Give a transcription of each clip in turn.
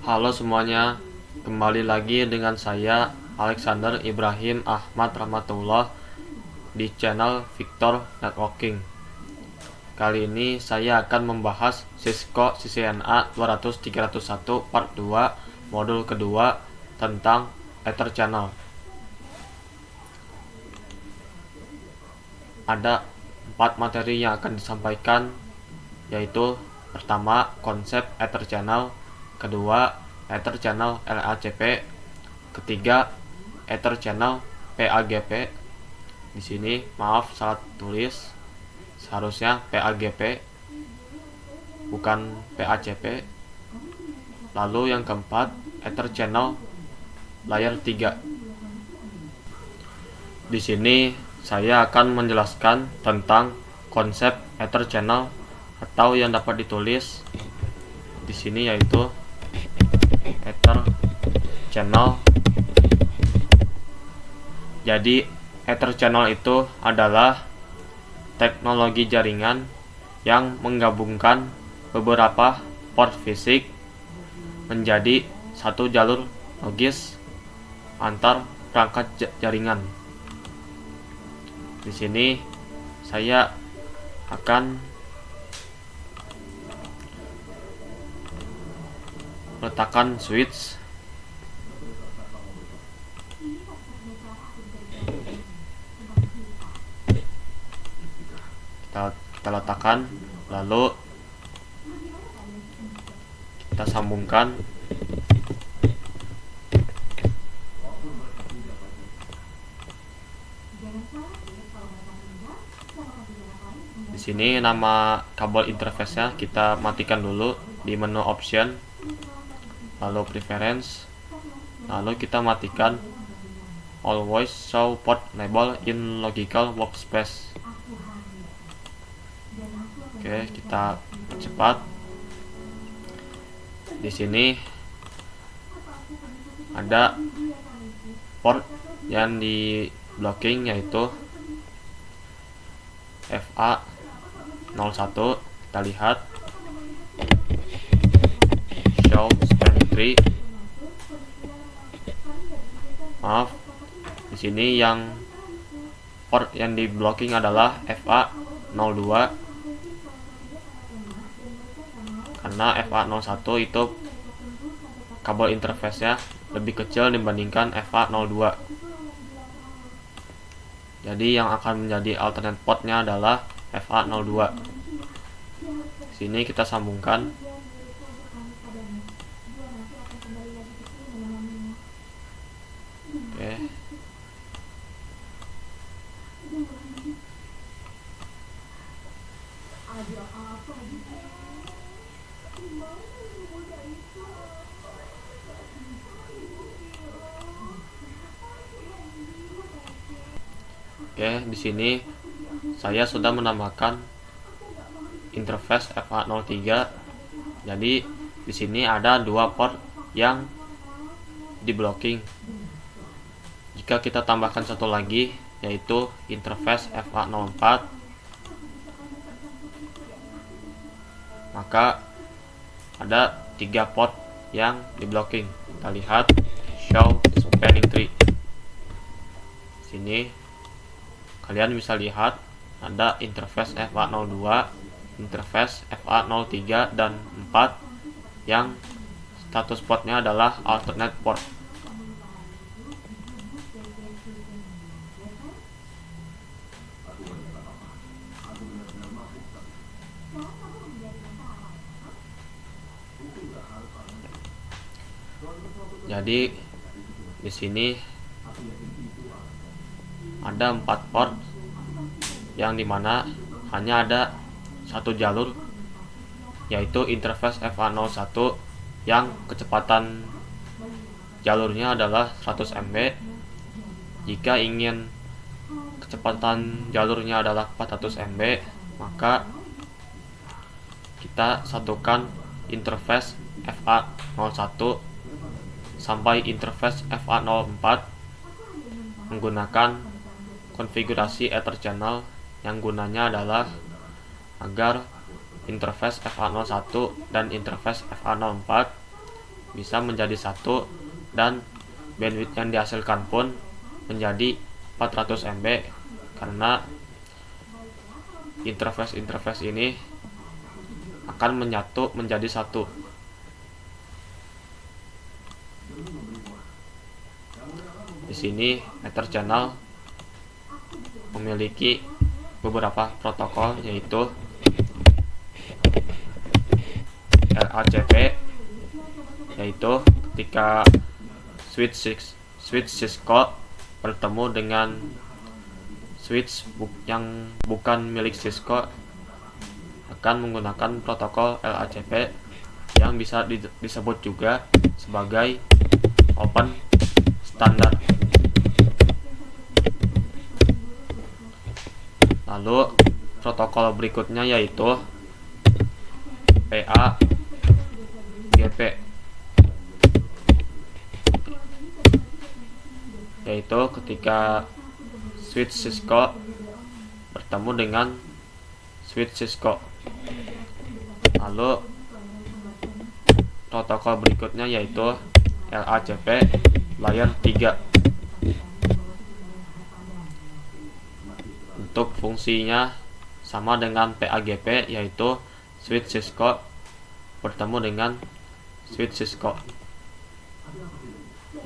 Halo semuanya, kembali lagi dengan saya Alexander Ibrahim Ahmad Rahmatullah di channel Victor Networking. Kali ini saya akan membahas Cisco CCNA 200-301 part 2 modul kedua tentang Ether Channel. Ada 4 materi yang akan disampaikan, yaitu pertama konsep Ether Channel, kedua Ether Channel LACP, ketiga Ether Channel PAGP. Di sini maaf salah tulis, seharusnya PAGP bukan PACP. Lalu yang keempat Ether Channel Layer 3. Di sini saya akan menjelaskan tentang konsep Ether Channel atau yang dapat ditulis di sini yaitu Ether Channel. Jadi Ether Channel itu adalah teknologi jaringan yang menggabungkan beberapa port fisik menjadi satu jalur logis antar perangkat jaringan. Di sini saya akan letakkan switch. Kita letakkan, lalu kita sambungkan. Di sini nama kabel interface-nya kita matikan dulu di menu option, lalu preference, lalu kita matikan always show port label in logical workspace. Oke, kita cepat. Di sini ada port yang di blocking yaitu FA01. Kita lihat show spanning tree. Maaf, di sini yang port yang di blocking adalah FA02 karena FA01 itu kabel interface-nya lebih kecil dibandingkan FA02. Jadi yang akan menjadi alternate port-nya adalah FA02. Sini kita sambungkan. Oke. Oke, di sini saya sudah menambahkan interface FA03. Jadi di sini ada dua port yang di blocking. Jika kita tambahkan satu lagi yaitu interface FA04, maka ada 3 port yang di blocking. Kita lihat show spanning tree. Sini kalian bisa lihat ada interface FA02, interface FA03 dan 4 yang status portnya adalah alternate port. Jadi di sini ada 4 port yang dimana hanya ada satu jalur yaitu interface FA01 yang kecepatan jalurnya adalah 100 MB. Jika ingin kecepatan jalurnya adalah 400 MB, maka kita satukan interface FA01 sampai interface FA04 menggunakan konfigurasi Ether Channel yang gunanya adalah agar interface FA01 dan interface FA04 bisa menjadi 1 dan bandwidth yang dihasilkan pun menjadi 400 MB karena interface ini akan menyatu menjadi 1. Di sini Ether channel memiliki beberapa protokol, yaitu LACP, yaitu ketika switch Cisco bertemu dengan switch yang bukan milik Cisco akan menggunakan protokol LACP yang bisa disebut juga sebagai open standard. Lalu protokol berikutnya yaitu PAGP, yaitu ketika switch Cisco bertemu dengan switch Cisco. Lalu protokol berikutnya yaitu LACP layer 3. Untuk fungsinya sama dengan PAGP, yaitu switch Cisco bertemu dengan switch Cisco.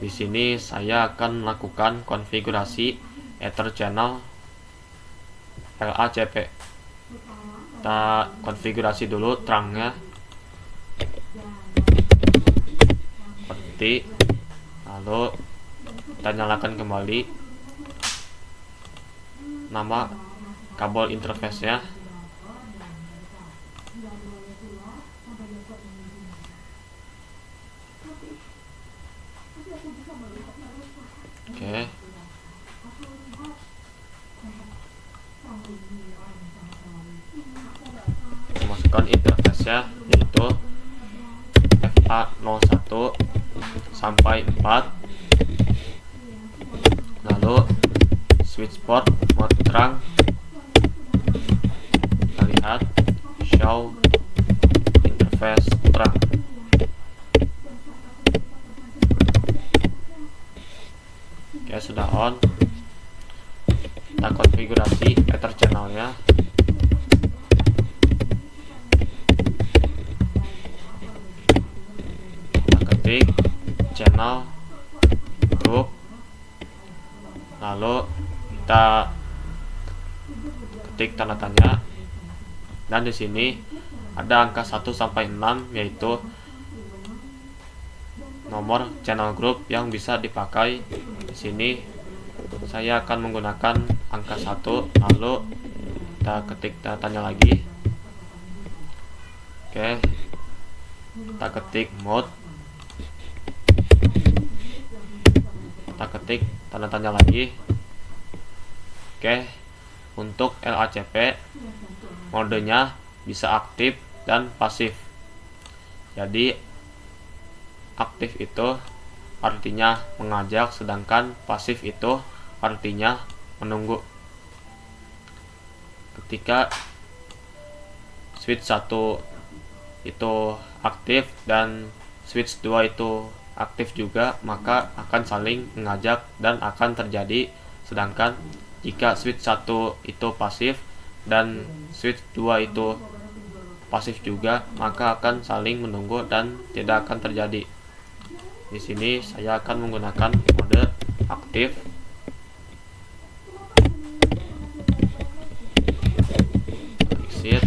Di sini saya akan melakukan konfigurasi Ether channel LACP. Kita konfigurasi dulu terangnya seperti, lalu kita nyalakan kembali nama kabel interface-nya. Oke. Masukkan interface-nya, yaitu FA01 sampai 4. Lalu switch port mode terang, kita lihat show interface terang. Oke, sudah on. Kita konfigurasi Ether channelnya. Kita ketik channel group, lalu kita ketik tanda tanya, dan di sini ada angka 1 sampai 6, yaitu nomor channel group yang bisa dipakai. Di sini saya akan menggunakan angka 1, lalu kita ketik tanda tanya lagi. Oke, kita ketik mode, kita ketik tanda tanya lagi. Oke, untuk LACP modenya bisa aktif dan pasif. Jadi aktif itu artinya mengajak, sedangkan pasif itu artinya menunggu. Ketika switch 1 itu aktif dan switch 2 itu aktif juga, maka akan saling mengajak dan akan terjadi. Sedangkan jika switch 1 itu pasif dan switch 2 itu pasif juga, maka akan saling menunggu dan tidak akan terjadi. Di sini saya akan menggunakan mode aktif. Exit.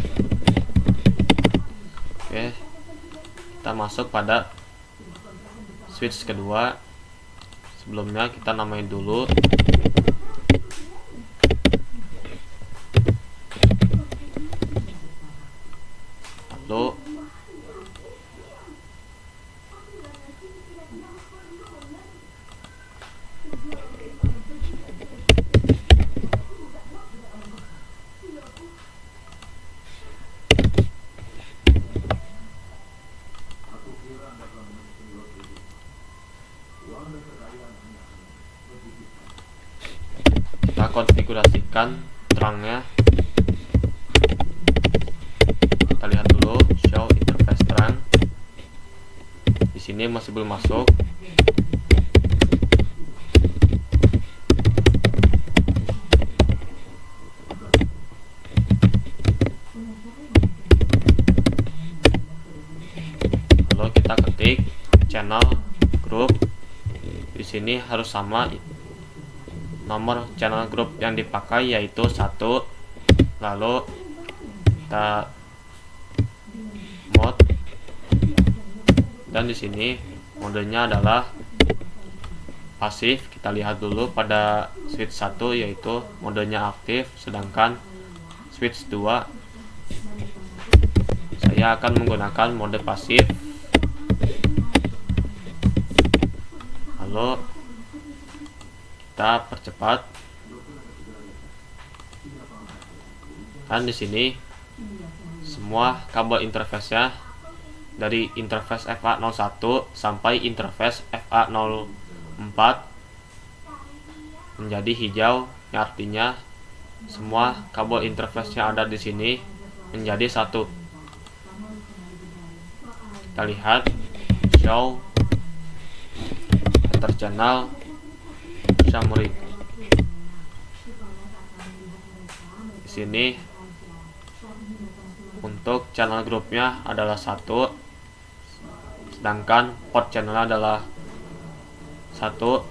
Oke, kita masuk pada switch kedua. Sebelumnya kita namain dulu. Lalu kita konfigurasikan terangnya. Kita lihat dulu show interface terang. Di sini masih belum masuk. Lalu kita ketik channel grup. Di sini harus sama nomor channel grup yang dipakai, yaitu 1. Lalu kita mode, dan di sini modenya adalah pasif. Kita lihat dulu pada switch 1 yaitu modenya aktif, sedangkan switch 2 saya akan menggunakan mode pasif. Lalu kita percepat, dan di sini semua kabel interface-nya dari interface FA01 sampai interface FA04 menjadi hijau, yang artinya semua kabel interface yang ada di sini menjadi satu. Kita lihat show enter channel summary. Di sini untuk channel grupnya adalah 1, sedangkan port channelnya adalah 1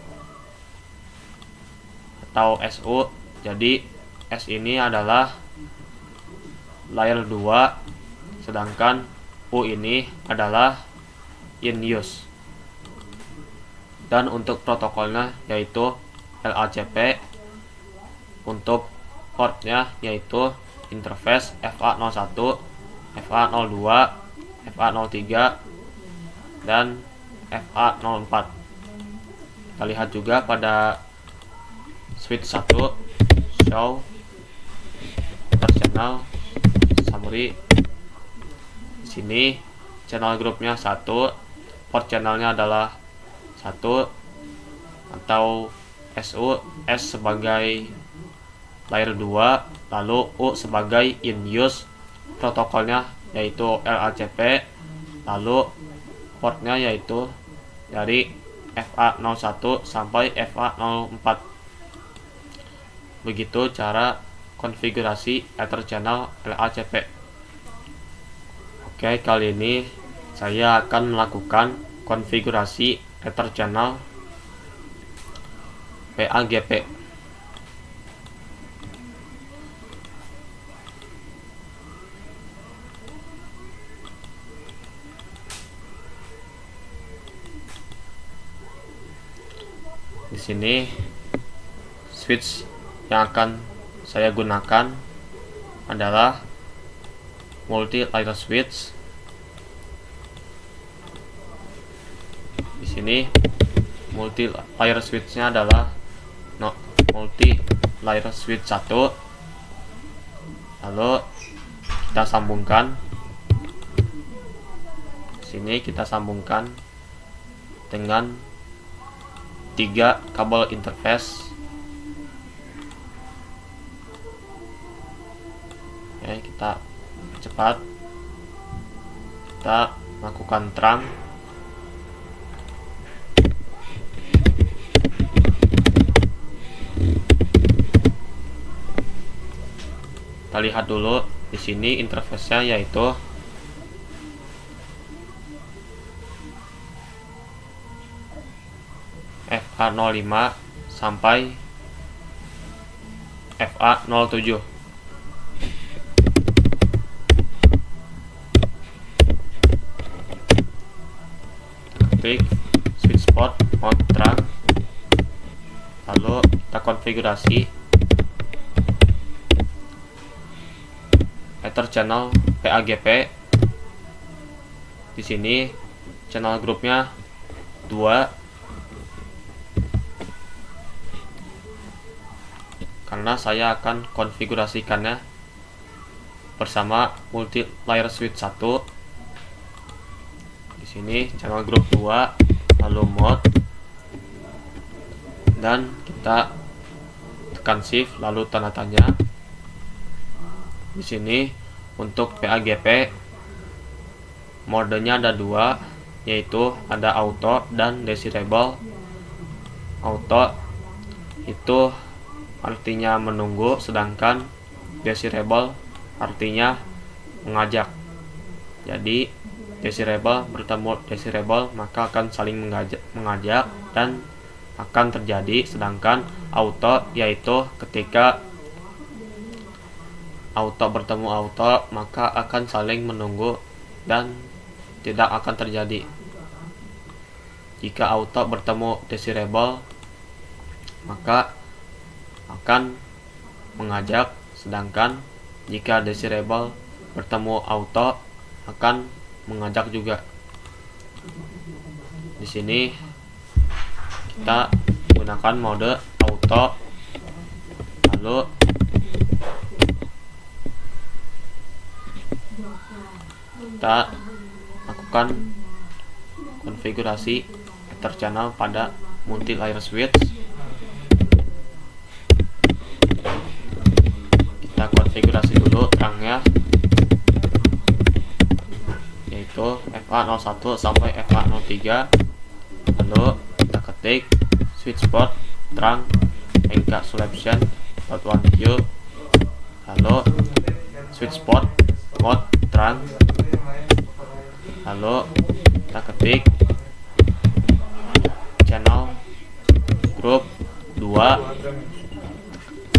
atau SU. Jadi S ini adalah layer 2, sedangkan U ini adalah in use. Dan untuk protokolnya yaitu LACP. Untuk portnya yaitu interface FA01, FA02, FA03, dan FA04. Kita lihat juga pada switch 1 show enter channel summary. Di sini channel grupnya 1, port channelnya adalah 1 atau SU, S sebagai layer 2, lalu U sebagai in use. Protokolnya yaitu LACP, lalu portnya yaitu dari FA01 sampai FA04. Begitu cara konfigurasi Ether channel LACP. Oke, kali ini saya akan melakukan konfigurasi Ether channel PAGP. Di sini switch yang akan saya gunakan adalah multi layer switch. Di sini multi layer switch-nya adalah multi layer switch 1. Lalu kita sambungkan. Di sini kita sambungkan dengan 3 kabel interface. Oke, kita cepat, kita lakukan terang. Kita lihat dulu di sini interface-nya yaitu FA05 sampai FA07. Klik switch port mode terang, lalu kita konfigurasi Ether channel PAGP. Di sini channel grupnya 2, karena saya akan konfigurasikannya bersama multi layer switch 1. Di sini channel group 2, lalu mode, dan kita tekan shift lalu tanda tanya. Di sini untuk PAGP modenya ada 2, yaitu ada auto dan desirable. Auto itu artinya menunggu, sedangkan desirable artinya mengajak. Jadi desirable bertemu desirable maka akan saling mengajak dan akan terjadi, sedangkan auto yaitu ketika auto bertemu auto maka akan saling menunggu dan tidak akan terjadi. Jika auto bertemu desirable maka akan mengajak, sedangkan jika desirable bertemu auto akan mengajak juga. Di sini kita gunakan mode auto, lalu kita lakukan konfigurasi Ether channel pada multi layer switch. Kita konfigurasi dulu terangnya, yaitu FA01 sampai FA03. Lalu kita ketik switch port terang encapsulation .1Q, lalu switch port mode terang, lalu kita ketik channel group 2,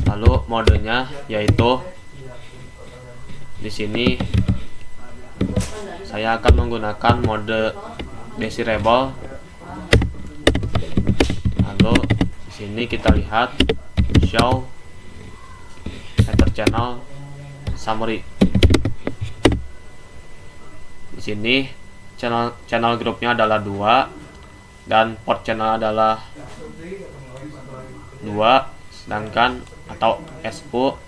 lalu modenya yaitu di sini saya akan menggunakan mode desirable. Lalu di sini kita lihat show Ether channel summary. Di sini channel grupnya adalah 2 dan port channel adalah 2, sedangkan atau SU.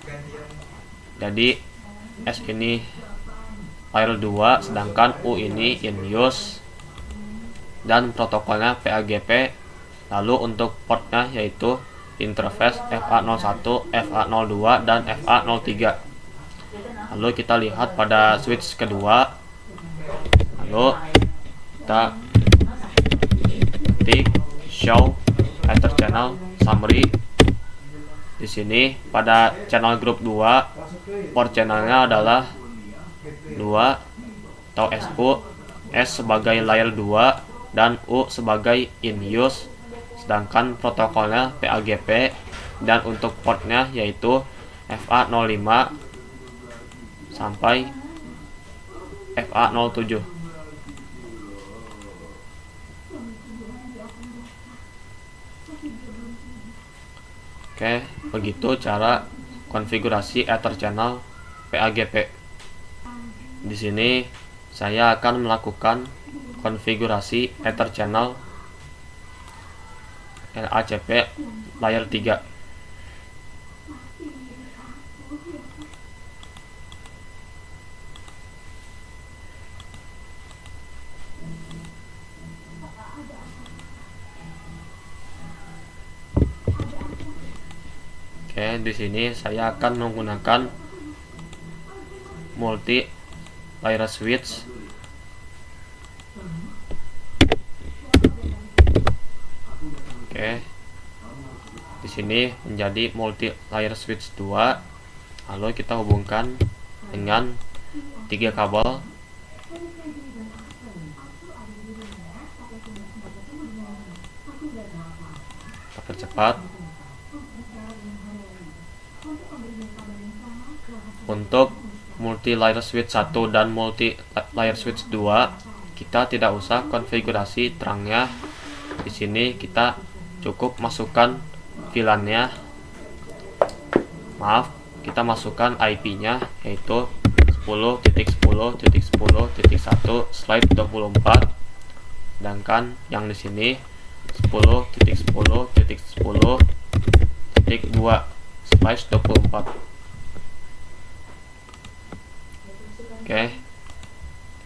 Jadi S ini layer 2, sedangkan U ini in use, dan protokolnya PAGP. Lalu untuk portnya yaitu interface FA01, FA02, dan FA03. Lalu kita lihat pada switch kedua, lalu kita ketik show Ether channel summary. Di sini pada channel group 2 port channelnya adalah 2 atau SU, S sebagai layer 2 dan U sebagai in use, sedangkan protokolnya PAGP, dan untuk portnya yaitu FA05 sampai FA07. Oke, begitu cara konfigurasi Ether channel PAGP. Di sini saya akan melakukan konfigurasi Ether channel LACP layer 3. Oke, di sini saya akan menggunakan multi layer switch. Oke, di sini menjadi multi layer switch 2. Lalu kita hubungkan dengan 3 kabel. Kita percepat. Untuk multi layer switch 1 dan multi layer switch 2 kita tidak usah konfigurasi terangnya. Di sini kita cukup masukkan VLAN-nya. Kita masukkan IP-nya yaitu 10.10.10.1/24, sedangkan yang di sini 10.10.10.2/24. Oke,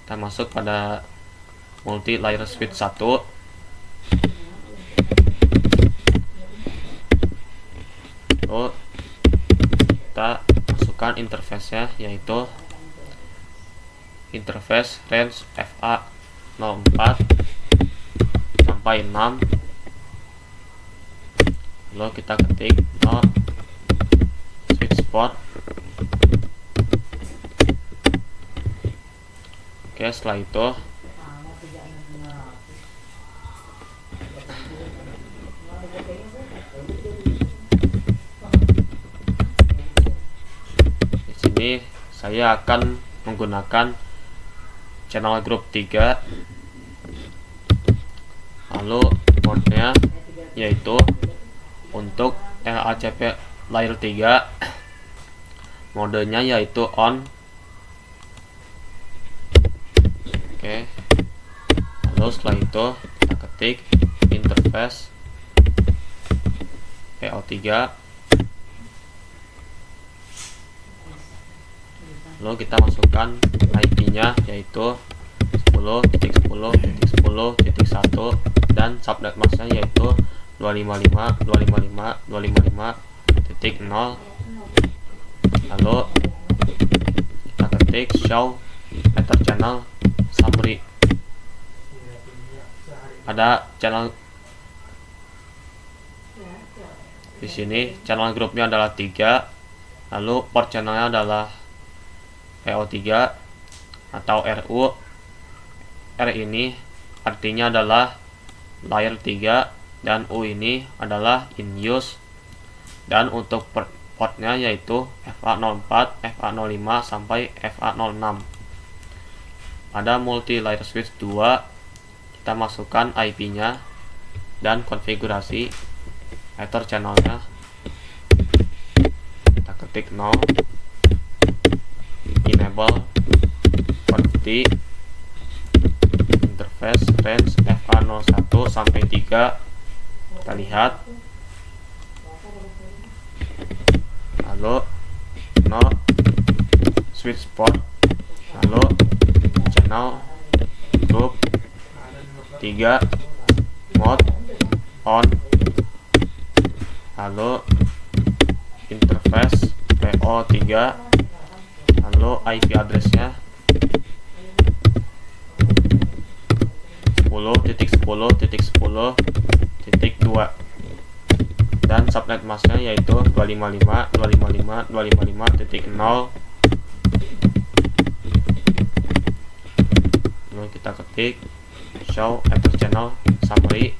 kita masuk pada multi layer switch 1. Lalu kita masukkan interface-nya yaitu interface range FA04 sampai 6. Lalu kita ketik no switch port. Oke, setelah itu di sini saya akan menggunakan channel grup 3. Lalu mode-nya yaitu untuk LACP layer 3, modenya yaitu on. Oke, lalu setelah itu kita ketik interface PO3, lalu kita masukkan IP-nya yaitu 10.10.10.1 dan subnet mask-nya yaitu 255.255.255.0. lalu kita ketik show ether channel summary. Pada channel di sini channel grupnya adalah 3, lalu port channelnya adalah PO3 atau RU. R ini artinya adalah layer 3 dan U ini adalah in use. Dan untuk portnya yaitu FA04, FA05 sampai FA06. Pada multi layer switch 2 kita masukkan IP-nya dan konfigurasi ether channelnya. Kita ketik no enable confi interface range FA01 sampai 3. Kita lihat, lalu no switch port, lalu channel group 3 mode on, lalu interface PO3, lalu IP addressnya 10.10.10.2 dan subnet masknya yaitu 255.255.255.0. lalu kita ketik show ether channel summary.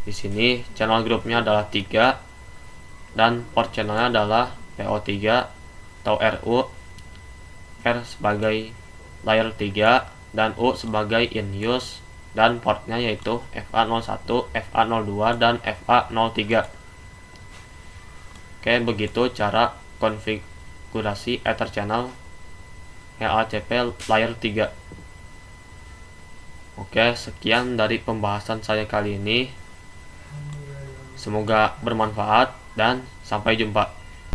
Di sini channel grupnya adalah 3 dan port channelnya adalah PO3 atau RU. R sebagai layer 3 dan U sebagai in use, dan portnya yaitu FA01, FA02 dan FA03. Oke, begitu cara konfigurasi ether channel LACP layer 3. Oke, sekian dari pembahasan saya kali ini. Semoga bermanfaat dan sampai jumpa.